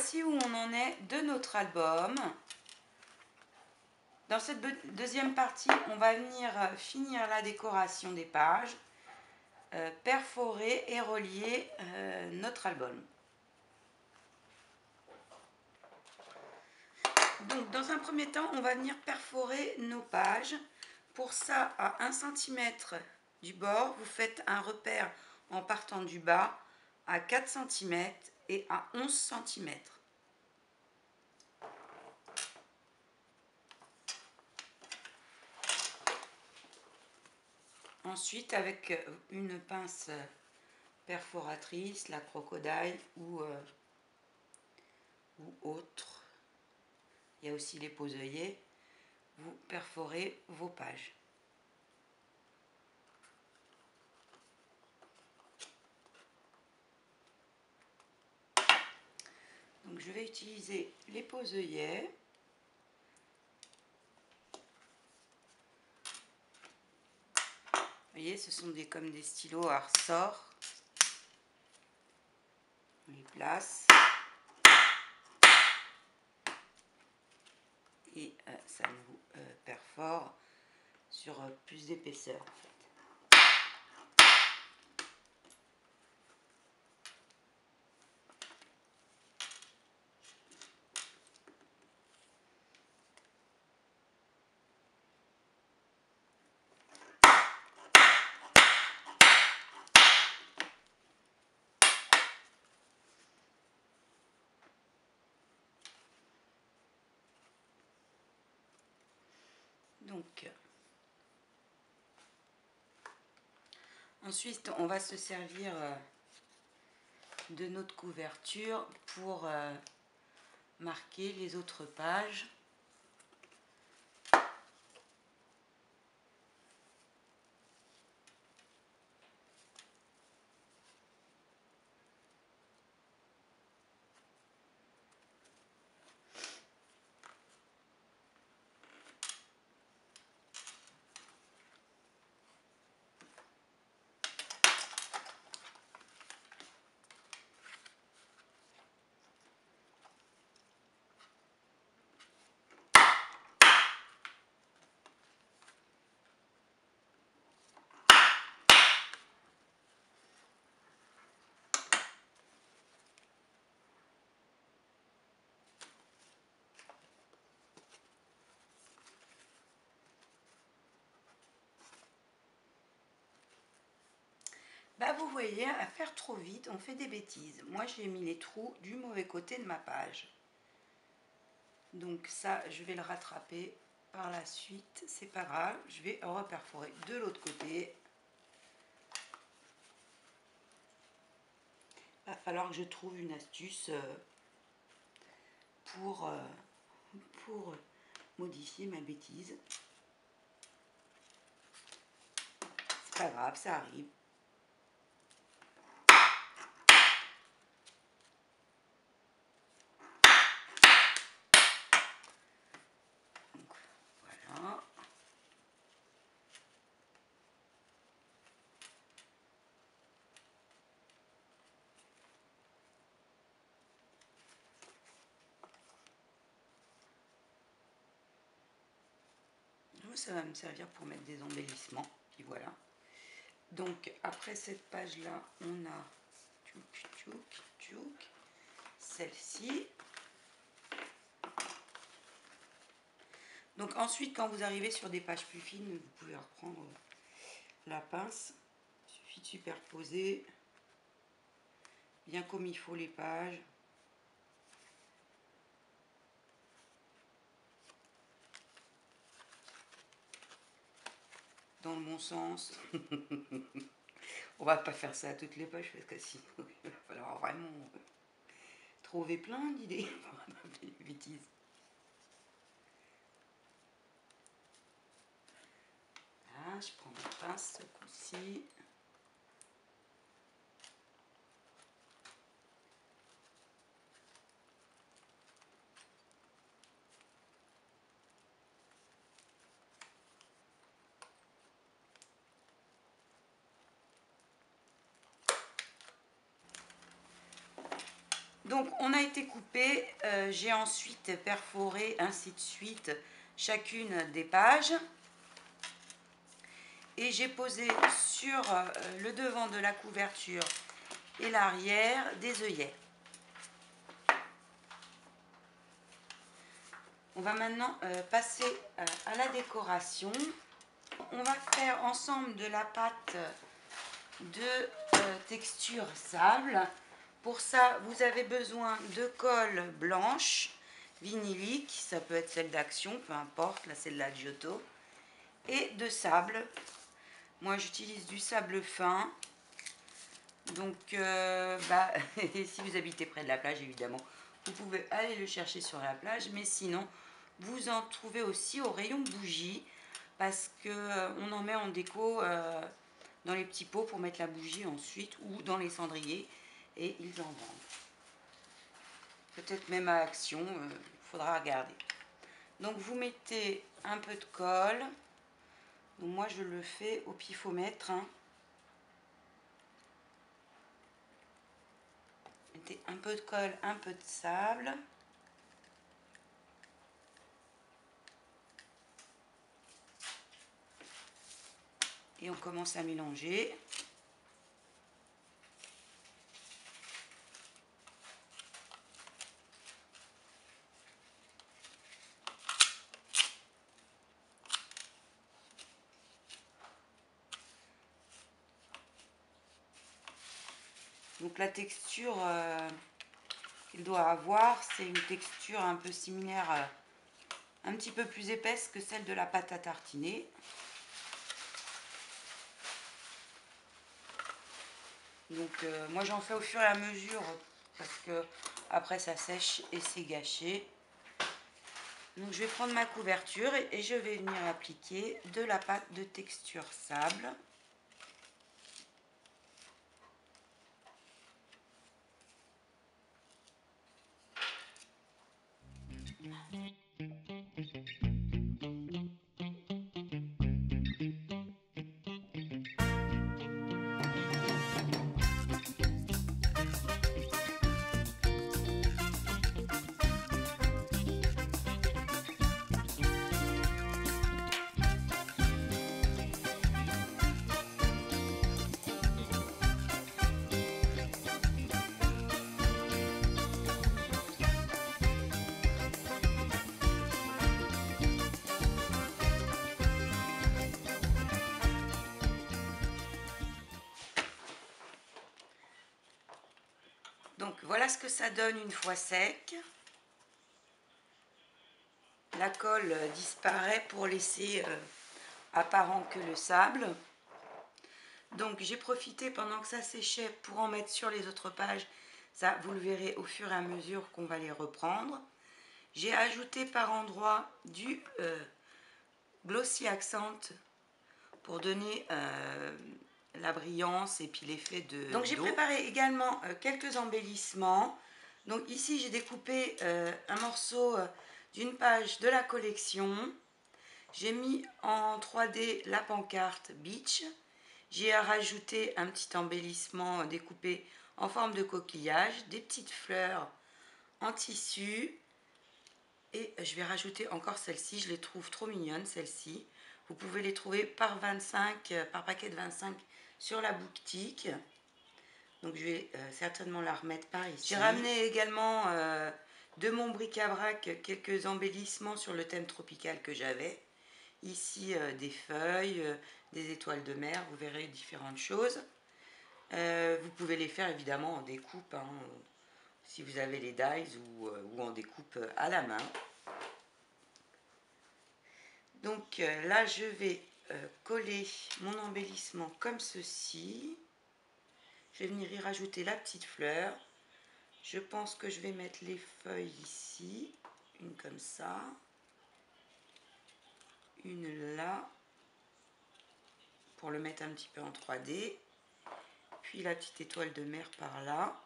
voici où on en est de notre album. Dans cette deuxième partie, on va venir finir la décoration des pages, perforer et relier notre album. Donc, dans un premier temps, on va venir perforer nos pages. Pour ça, à 1 cm du bord, vous faites un repère en partant du bas à 4 cm et à 11 cm. Ensuite, avec une pince perforatrice, la crocodile ou autre, il y a aussi les pose-œillets, vous perforez vos pages. Donc je vais utiliser les pose-œillets. Vous voyez, ce sont comme des stylos à ressort. On les place. Et ça nous perfore sur plus d'épaisseur en fait. Donc, ensuite, on va se servir de notre couverture pour marquer les autres pages. Bah vous voyez, à faire trop vite, on fait des bêtises. Moi, j'ai mis les trous du mauvais côté de ma page. Donc ça, je vais le rattraper par la suite. C'est pas grave, je vais reperforer de l'autre côté. Il va falloir que je trouve une astuce pour modifier ma bêtise. C'est pas grave, ça arrive. Donc, voilà. Ça va me servir pour mettre des embellissements. Puis voilà. Donc, après cette page-là, on a celle-ci. Donc ensuite, quand vous arrivez sur des pages plus fines, vous pouvez reprendre la pince. Il suffit de superposer bien comme il faut les pages. Dans le bon sens. On va pas faire ça à toutes les pages parce que sinon il va falloir vraiment trouver plein d'idées pour attraper les bêtises. Là, je prends ma pince ce coup-ci. Donc on a été coupé, j'ai ensuite perforé ainsi de suite chacune des pages et j'ai posé sur le devant de la couverture et l'arrière des œillets. On va maintenant passer à la décoration. On va faire ensemble de la pâte de texture sable. Pour ça, vous avez besoin de colle blanche, vinylique, ça peut être celle d'Action, peu importe, là c'est de la Giotto, et de sable. Moi j'utilise du sable fin, donc si vous habitez près de la plage évidemment, vous pouvez aller le chercher sur la plage, mais sinon vous en trouvez aussi au rayon bougie, parce qu'on en met en déco dans les petits pots pour mettre la bougie ensuite, ou dans les cendriers, et ils en vendent. Peut-être même à Action, il faudra regarder. Donc vous mettez un peu de colle. Donc moi je le fais au pifomètre. Mettez un peu de colle, un peu de sable. Et on commence à mélanger. Donc la texture qu'il doit avoir, c'est une texture un peu similaire, un petit peu plus épaisse que celle de la pâte à tartiner. Donc moi j'en fais au fur et à mesure parce que après ça sèche et c'est gâché. Donc je vais prendre ma couverture et je vais venir appliquer de la pâte de texture sable. Donc voilà ce que ça donne une fois sec. La colle disparaît pour laisser apparent que le sable. Donc j'ai profité pendant que ça séchait pour en mettre sur les autres pages. Ça, vous le verrez au fur et à mesure qu'on va les reprendre. J'ai ajouté par endroits du Glossy Accent pour donner la brillance et puis l'effet de... Donc j'ai préparé également quelques embellissements. Donc ici j'ai découpé un morceau d'une page de la collection. J'ai mis en 3D la pancarte Beach. J'ai rajouté un petit embellissement découpé en forme de coquillage, des petites fleurs en tissu. Et je vais rajouter encore celle-ci, je les trouve trop mignonnes, celle-ci. Vous pouvez les trouver par 25, par paquet de 25 sur la boutique. Donc je vais certainement la remettre par ici. J'ai ramené également de mon bric-à-brac quelques embellissements sur le thème tropical que j'avais. Ici des feuilles, des étoiles de mer, vous verrez différentes choses. Vous pouvez les faire évidemment en découpe, hein, si vous avez les dies ou en découpe à la main. Donc là je vais coller mon embellissement comme ceci. Je vais venir y rajouter la petite fleur. Je pense que je vais mettre les feuilles ici, une comme ça, une là, pour le mettre un petit peu en 3D, puis la petite étoile de mer par là.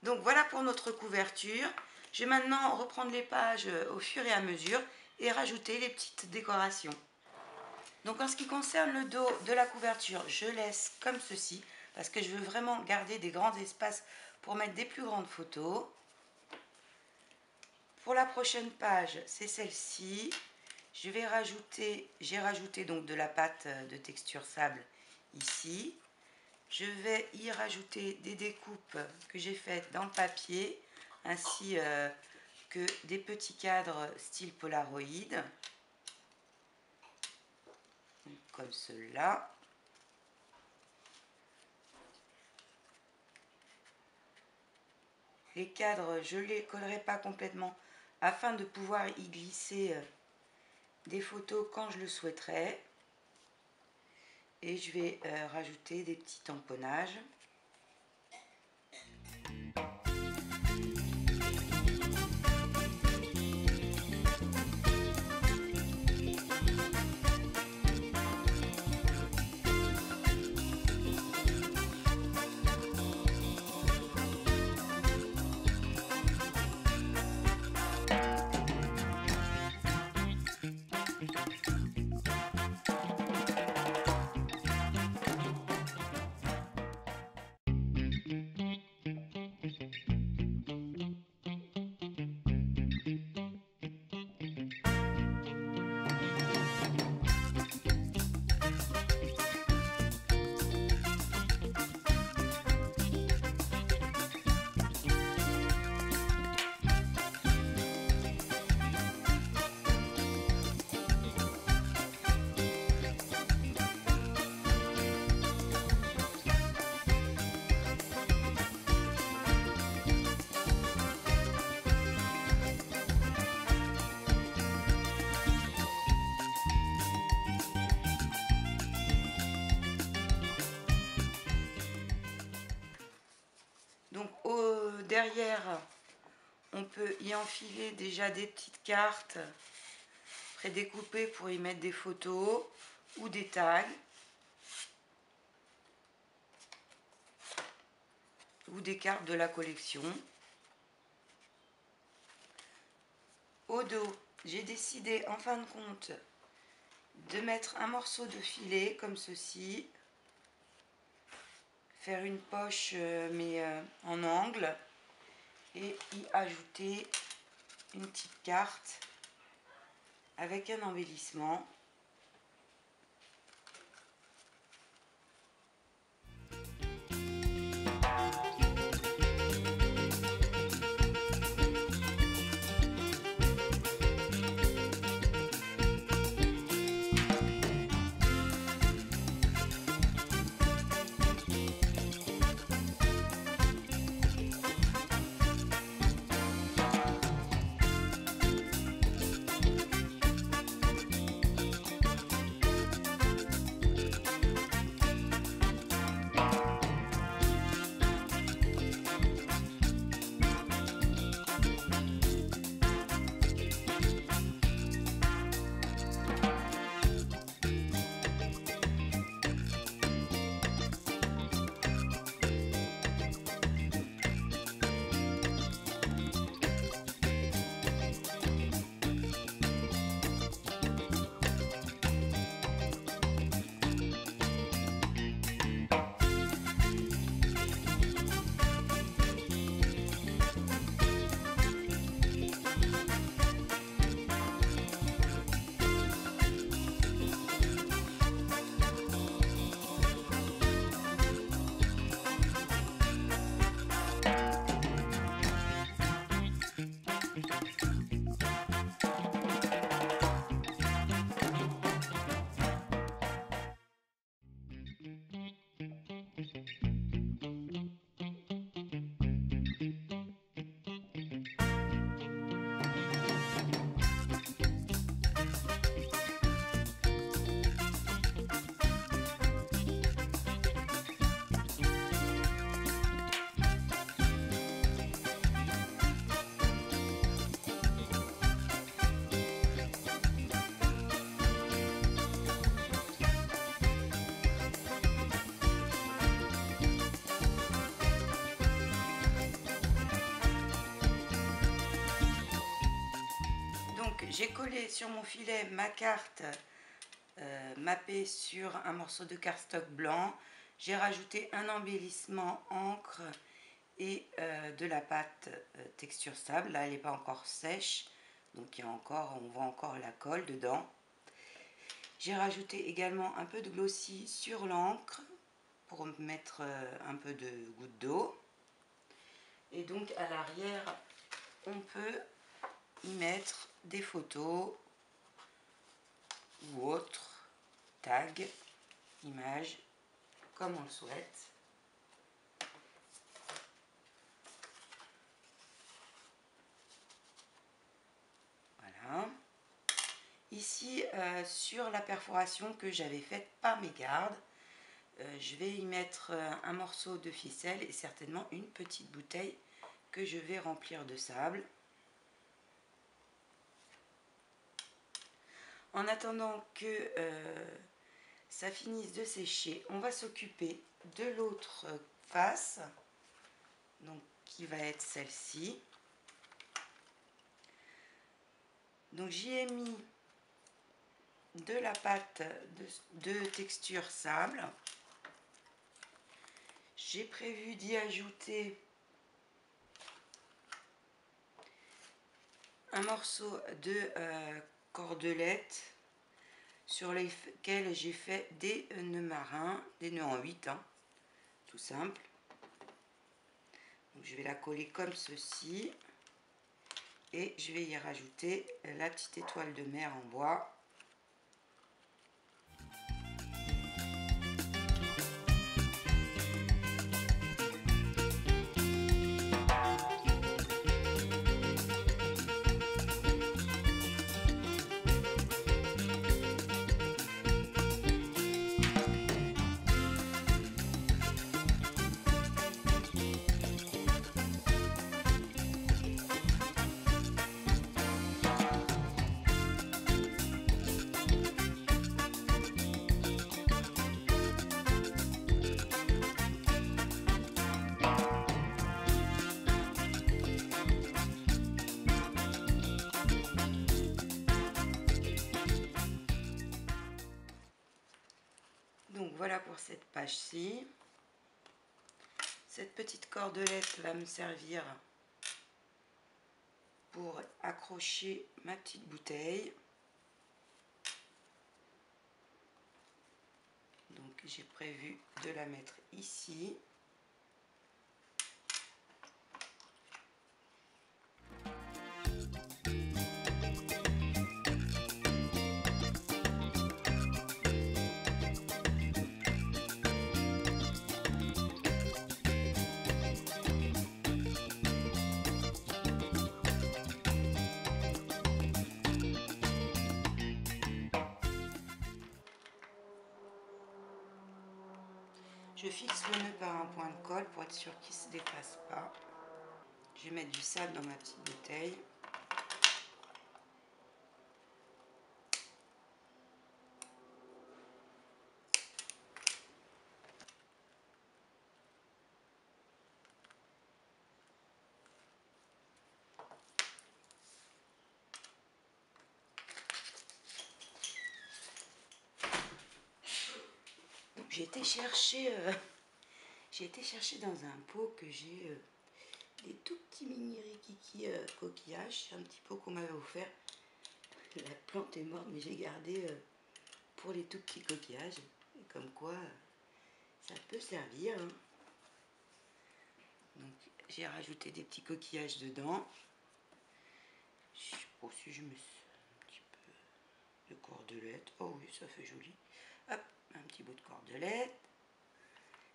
Donc voilà pour notre couverture. Je vais maintenant reprendre les pages au fur et à mesure et rajouter les petites décorations. Donc en ce qui concerne le dos de la couverture, je laisse comme ceci parce que je veux vraiment garder des grands espaces pour mettre des plus grandes photos. Pour la prochaine page, c'est celle-ci. J'ai rajouté donc de la pâte de texture sable ici. Je vais y rajouter des découpes que j'ai faites dans le papier, ainsi que des petits cadres style Polaroid, comme ceux-là. Les cadres, je ne les collerai pas complètement afin de pouvoir y glisser des photos quand je le souhaiterai. Et je vais rajouter des petits tamponnages. Donc derrière, on peut y enfiler déjà des petites cartes prédécoupées pour y mettre des photos ou des tags ou des cartes de la collection. Au dos, j'ai décidé en fin de compte de mettre un morceau de filet comme ceci, faire une poche mais en angle et y ajouter une petite carte avec un embellissement. j'ai collé sur mon filet ma carte mappée sur un morceau de cardstock blanc. J'ai rajouté un embellissement encre et de la pâte texture sable. Là, elle n'est pas encore sèche, donc il y a encore, on voit encore la colle dedans. J'ai rajouté également un peu de glossy sur l'encre pour mettre un peu de goutte d'eau. Et donc à l'arrière, on peut y mettre des photos ou autres tags, images, comme on le souhaite. Voilà. Ici, sur la perforation que j'avais faite par mégarde, je vais y mettre un morceau de ficelle et certainement une petite bouteille que je vais remplir de sable. En attendant que ça finisse de sécher, on va s'occuper de l'autre face, donc qui va être celle-ci. Donc j'y ai mis de la pâte de texture sable. J'ai prévu d'y ajouter un morceau de cordelette sur lesquels j'ai fait des nœuds marins, des nœuds en 8, hein, tout simple. Donc je vais la coller comme ceci et je vais y rajouter la petite étoile de mer en bois. Donc voilà pour cette page-ci. Cette petite cordelette va me servir pour accrocher ma petite bouteille. Donc j'ai prévu de la mettre ici. Je fixe le nœud par un point de colle pour être sûr qu'il ne se dépasse pas. Je vais mettre du sable dans ma petite bouteille. J'ai été chercher dans un pot que j'ai des tout petits mini rikiki coquillages. C'est un petit pot qu'on m'avait offert. La plante est morte, mais j'ai gardé pour les tout petits coquillages. Et comme quoi, ça peut servir. Hein. Donc j'ai rajouté des petits coquillages dedans. Aussi je mets un petit peu de cordelette. Oh oui, ça fait joli. Hop, un petit bout de cordelette.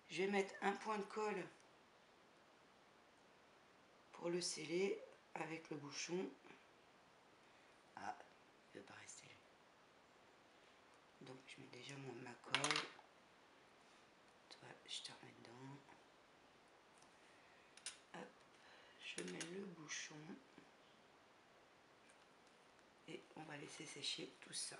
Je vais mettre un point de colle pour le sceller avec le bouchon. Ah, il ne veut pas rester. Donc je mets déjà ma colle. Toi, je te remets dedans. Hop, je mets le bouchon. Et on va laisser sécher tout ça.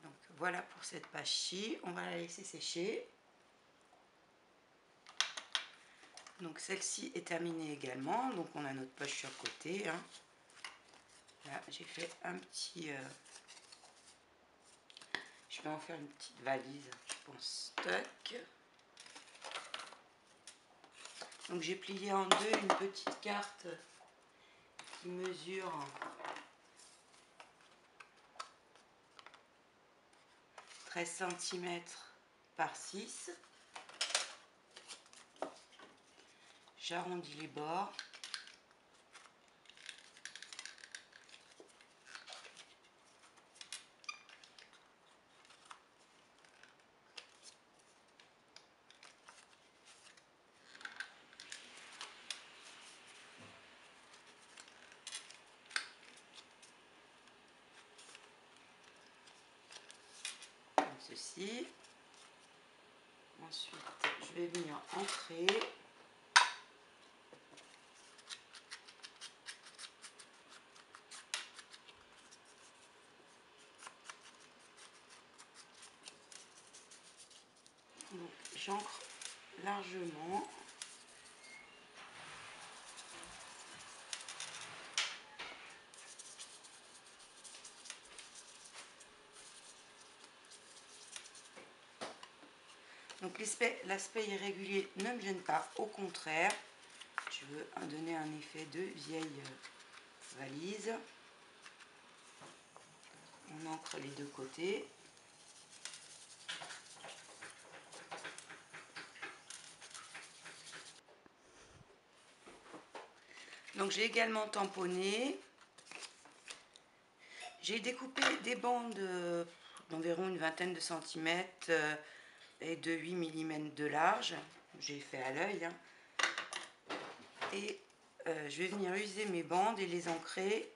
Donc voilà pour cette page-ci. On va la laisser sécher. Donc celle-ci est terminée également. Donc on a notre poche sur le côté, hein. Là j'ai fait un petit... je vais en faire une petite valise pour stock. Donc j'ai plié en deux une petite carte qui mesure 13 cm par 6. J'arrondis les bords. Comme ceci. Ensuite, je vais venir ancrer. Donc j'ancre largement. Donc l'aspect irrégulier ne me gêne pas, au contraire, je veux donner un effet de vieille valise. On ancre les deux côtés. Donc j'ai également tamponné. J'ai découpé des bandes d'environ une vingtaine de centimètres et de 8 mm de large. J'ai fait à l'œil, hein. Et je vais venir user mes bandes et les ancrer.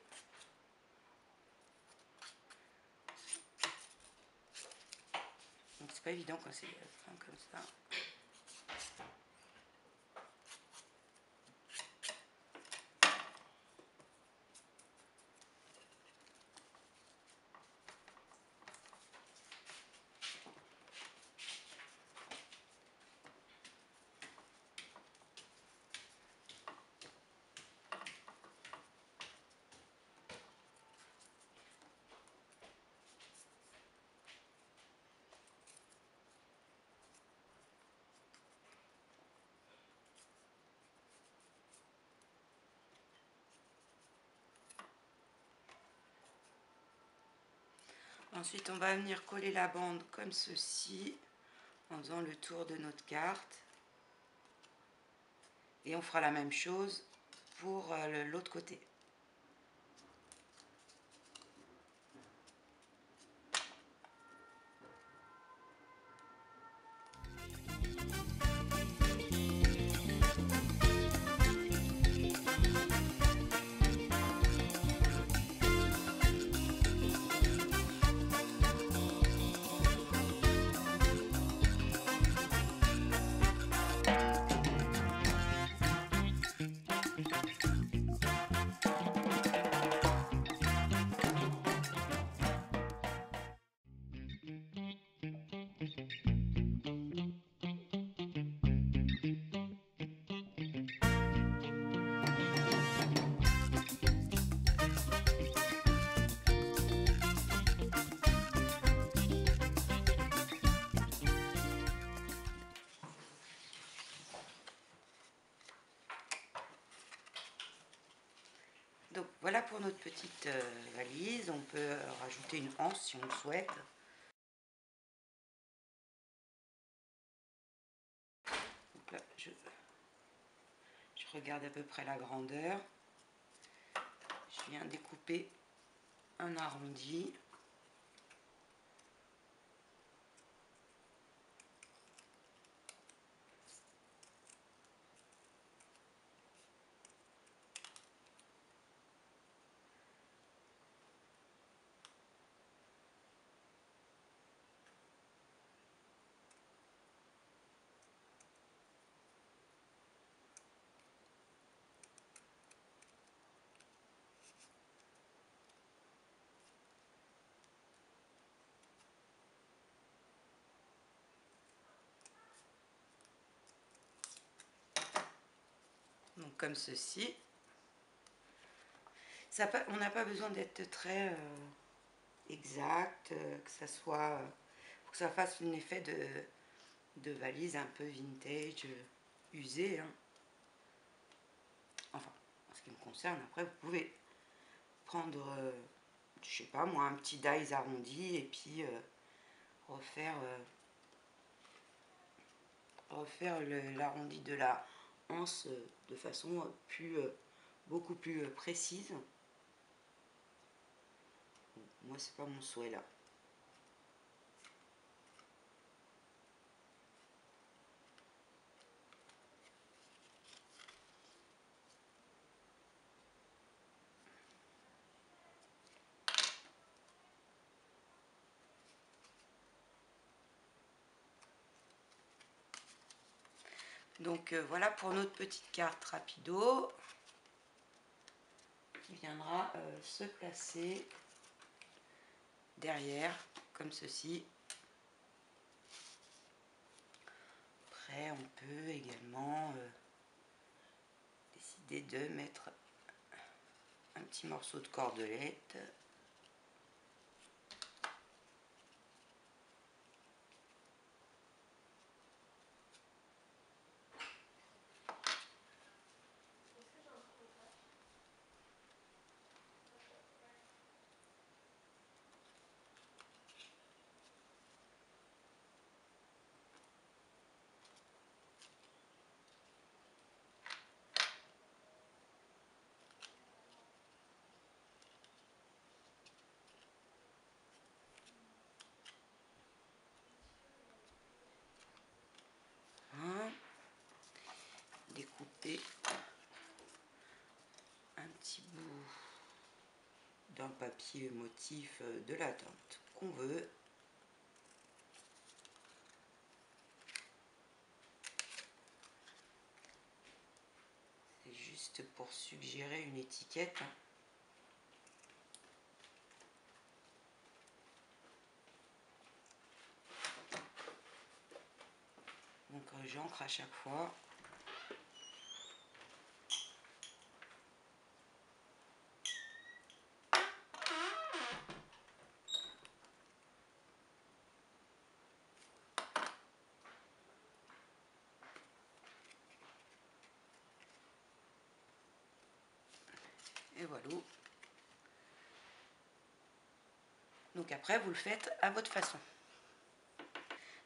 Donc c'est pas évident quand c'est fin comme ça. Ensuite, on va venir coller la bande comme ceci, en faisant le tour de notre carte. Et on fera la même chose pour l'autre côté. Donc voilà pour notre petite valise. On peut rajouter une anse si on le souhaite. Donc là, je regarde à peu près la grandeur. Je viens découper un arrondi. Donc comme ceci. On n'a pas besoin d'être très exact, que ça soit, pour que ça fasse un effet de valise un peu vintage, usée. Hein. Enfin, en ce qui me concerne, après vous pouvez prendre, je sais pas moi, un petit dies arrondi et puis refaire l'arrondi de la anse de façon beaucoup plus précise. Moi, c'est pas mon souhait là. Donc voilà pour notre petite carte rapido qui viendra se placer derrière comme ceci. Après on peut également décider de mettre un petit morceau de cordelette. Hein, découper un petit bout d'un papier motif de la teinte qu'on veut. C'est juste pour suggérer une étiquette. Donc j'encre à chaque fois. Et voilà. Donc après, vous le faites à votre façon.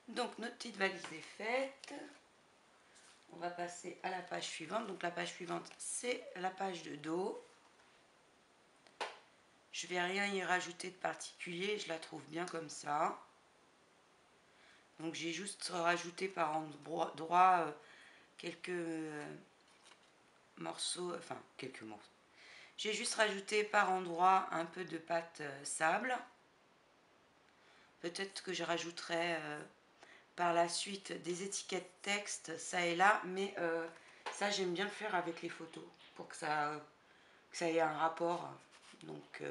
Donc notre petite valise est faite. On va passer à la page suivante. Donc la page suivante, c'est la page de dos. Je vais rien y rajouter de particulier. Je la trouve bien comme ça. Donc j'ai juste rajouté par endroit quelques morceaux. Enfin, quelques morceaux. J'ai juste rajouté par endroit un peu de pâte sable. Peut-être que je rajouterai par la suite des étiquettes texte ça et là, mais ça j'aime bien le faire avec les photos pour que ça ait un rapport. Donc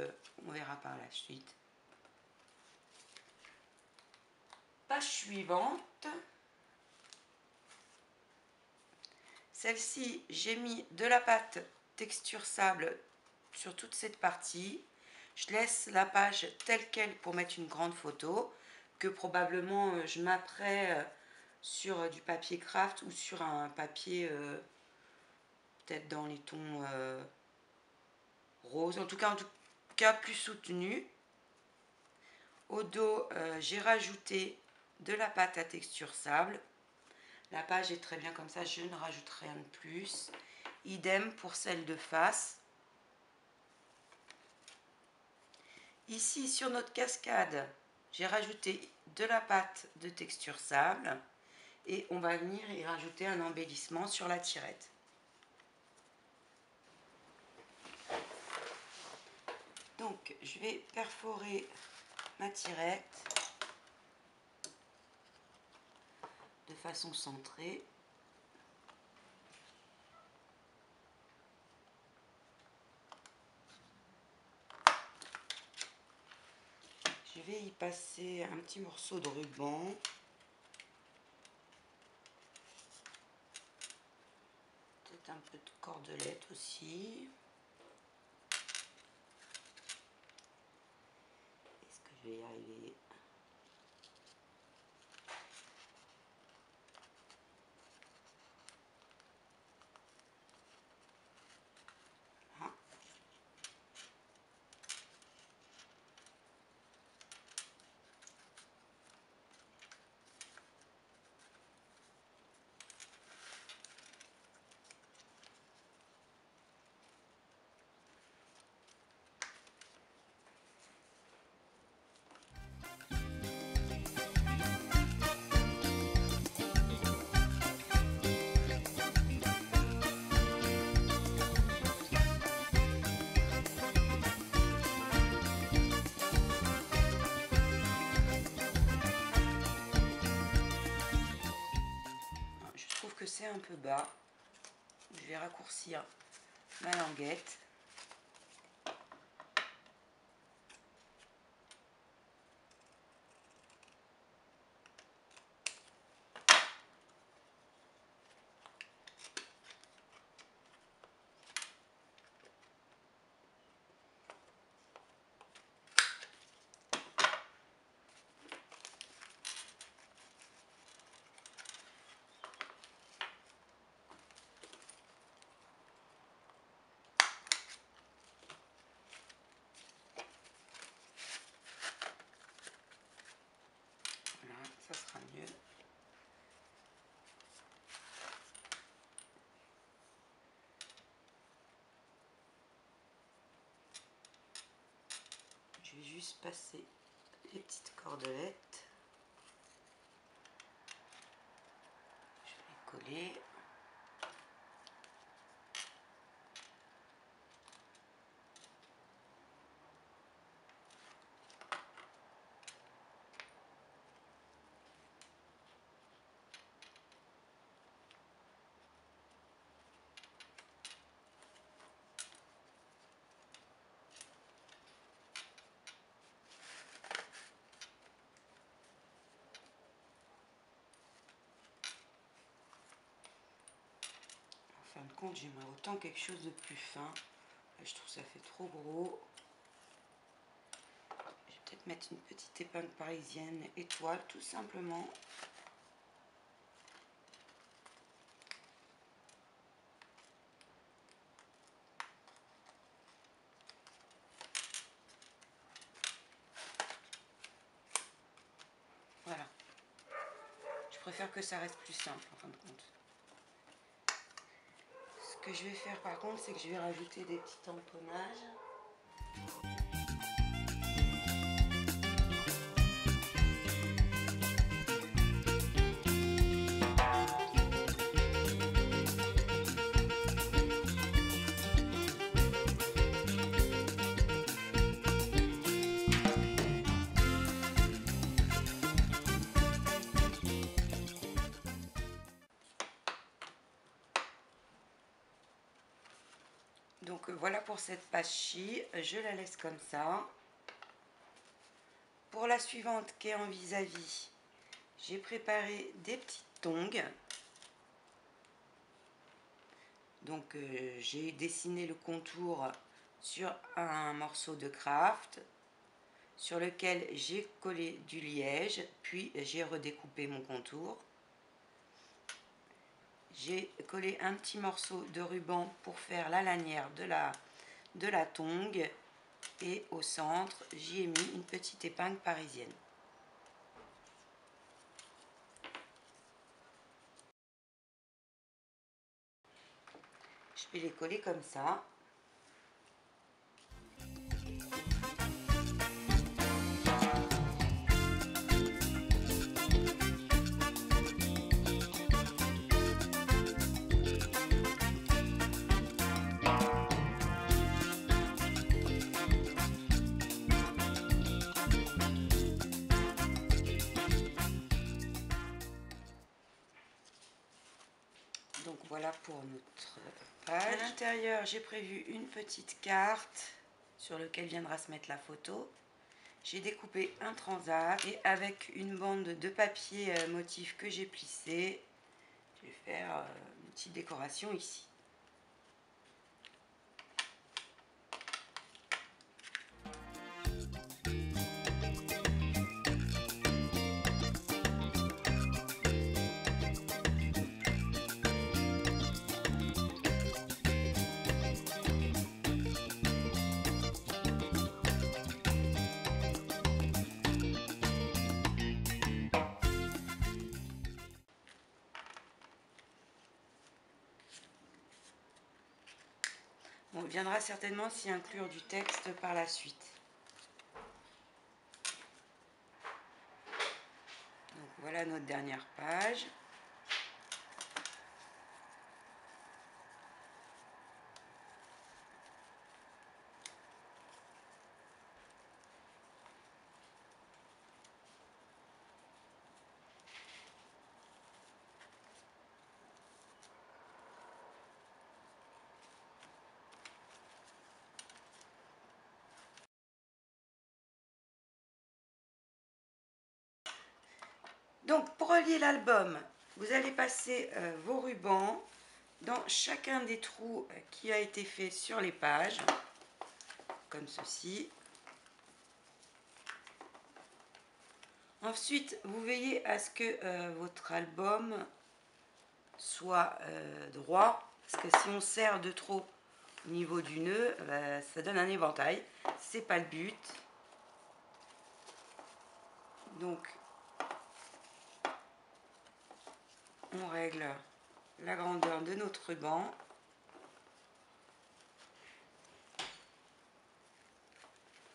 on verra par la suite. Page suivante. Celle-ci, j'ai mis de la pâte texture sable sur toute cette partie. Je laisse la page telle quelle pour mettre une grande photo que probablement je m'apprête sur du papier craft ou sur un papier peut-être dans les tons roses, en tout cas plus soutenu. Au dos, j'ai rajouté de la pâte à texture sable. La page est très bien comme ça, je ne rajoute rien de plus. Idem pour celle de face. Ici, sur notre cascade, j'ai rajouté de la pâte de texture sable. Et on va venir y rajouter un embellissement sur la tirette. Donc, je vais perforer ma tirette de façon centrée. Je vais y passer un petit morceau de ruban. mettre un peu de cordelette aussi. Est-ce que je vais y arriver? Voilà. Je trouve que c'est un peu bas. Je vais raccourcir ma languette. Voilà, ça sera mieux. Je vais juste passer les petites cordelettes. Je vais coller. En fin de compte, j'aimerais autant quelque chose de plus fin. Je trouve que ça fait trop gros. Je vais peut-être mettre une petite épingle parisienne étoile, tout simplement. Voilà. Je préfère que ça reste plus simple, en fin de compte. Ce que je vais faire, par contre, c'est que je vais rajouter des petits tamponnages. Donc voilà pour cette page-ci, je la laisse comme ça. Pour la suivante qui est en vis-à-vis, j'ai préparé des petites tongs. Donc j'ai dessiné le contour sur un morceau de craft sur lequel j'ai collé du liège, puis j'ai redécoupé mon contour. J'ai collé un petit morceau de ruban pour faire la lanière de la tongue, et au centre j'y ai mis une petite épingle parisienne. Je vais les coller comme ça. Donc voilà pour notre page. À l'intérieur, j'ai prévu une petite carte sur laquelle viendra se mettre la photo. J'ai découpé un transat et avec une bande de papier motif que j'ai plissé, je vais faire une petite décoration ici. On viendra certainement s'y inclure du texte par la suite. Donc voilà notre dernière page. Donc pour relier l'album, vous allez passer vos rubans dans chacun des trous qui a été fait sur les pages, comme ceci. Ensuite, vous veillez à ce que votre album soit droit, parce que si on serre de trop au niveau du nœud, ça donne un éventail. C'est pas le but. Donc, on règle la grandeur de notre ruban.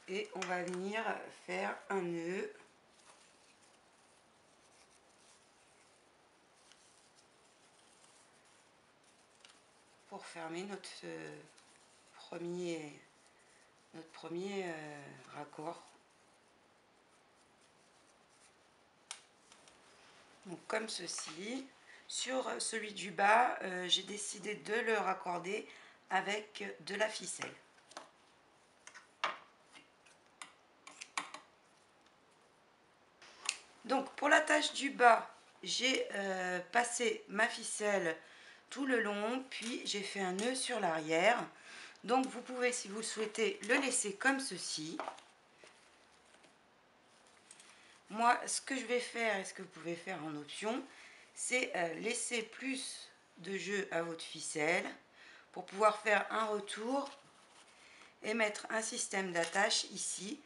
Et on va venir faire un nœud. Pour fermer notre premier raccord. Donc comme ceci. Sur celui du bas, j'ai décidé de le raccorder avec de la ficelle. Donc pour la tâche du bas, j'ai passé ma ficelle tout le long, puis j'ai fait un nœud sur l'arrière. Donc vous pouvez, si vous le souhaitez, le laisser comme ceci. Moi, ce que je vais faire, et ce que vous pouvez faire en option, c'est laisser plus de jeu à votre ficelle pour pouvoir faire un retour et mettre un système d'attache ici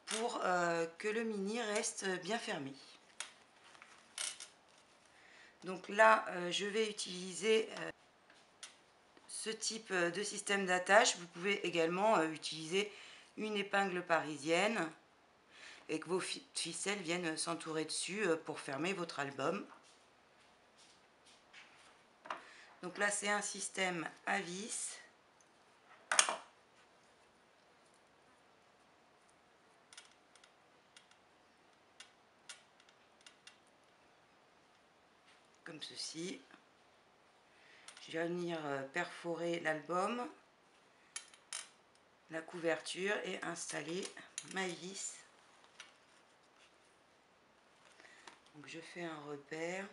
pour que le mini reste bien fermé. Donc là, je vais utiliser ce type de système d'attache. Vous pouvez également utiliser une épingle parisienne et que vos ficelles viennent s'entourer dessus pour fermer votre album. Donc là, c'est un système à vis. Comme ceci. Je vais venir perforer l'album, la couverture et installer ma vis. Donc je fais un repère.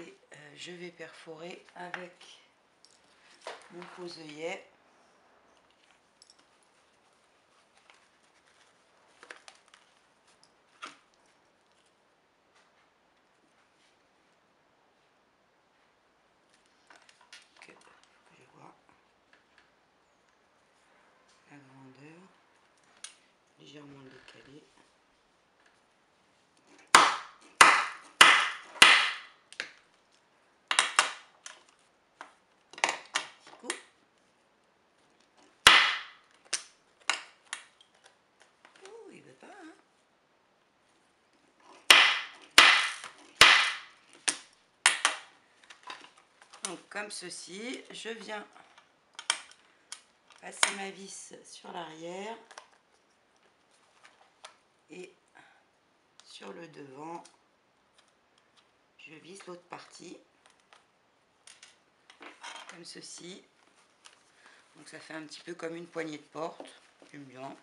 Et je vais perforer avec mon pose-œillet. Que je vois la grandeur légèrement décalée. Oh, il veut pas, hein. Donc comme ceci, je viens passer ma vis sur l'arrière et sur le devant, je visse l'autre partie comme ceci. Donc ça fait un petit peu comme une poignée de porte, j'aime bien.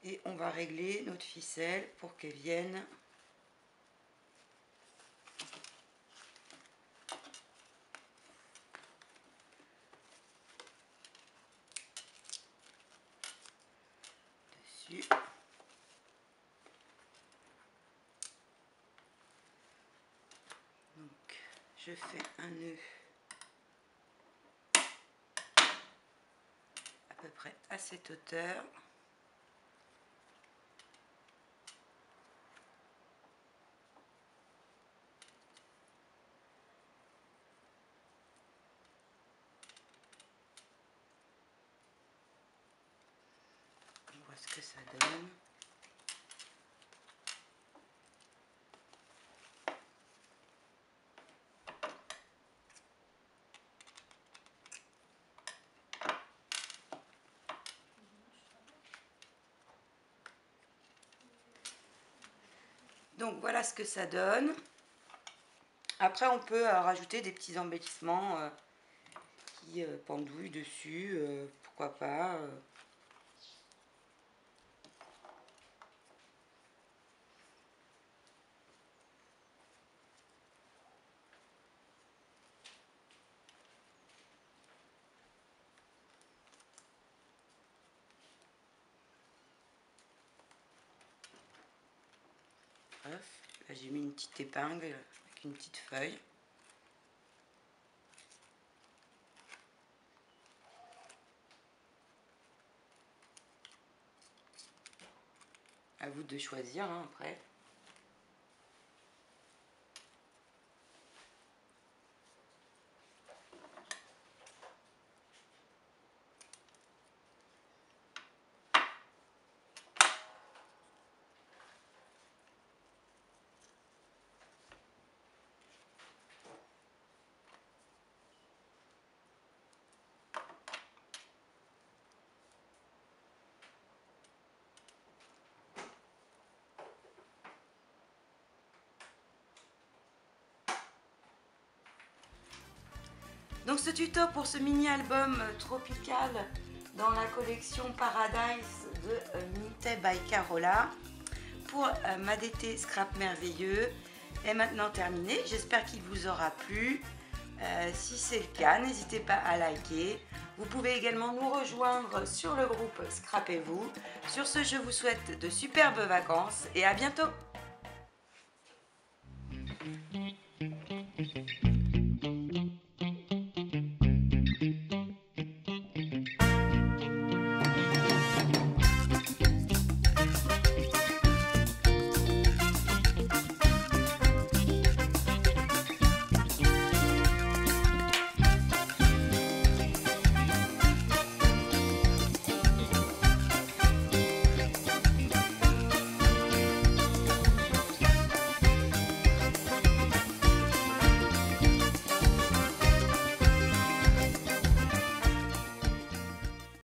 Et on va régler notre ficelle pour qu'elle vienne dessus. Donc je fais un nœud à peu près à cette hauteur. donne. Donc voilà ce que ça donne. Après on peut rajouter des petits embellissements qui pendouillent dessus, pourquoi pas. Là j'ai mis une petite épingle avec une petite feuille. À vous de choisir hein, après. Donc ce tuto pour ce mini album tropical dans la collection Paradise de Mintay by Carola pour Madete Scrap Merveilleux est maintenant terminé. J'espère qu'il vous aura plu. Si c'est le cas, n'hésitez pas à liker. Vous pouvez également nous rejoindre sur le groupe Scrapez-vous. Sur ce, je vous souhaite de superbes vacances et à bientôt.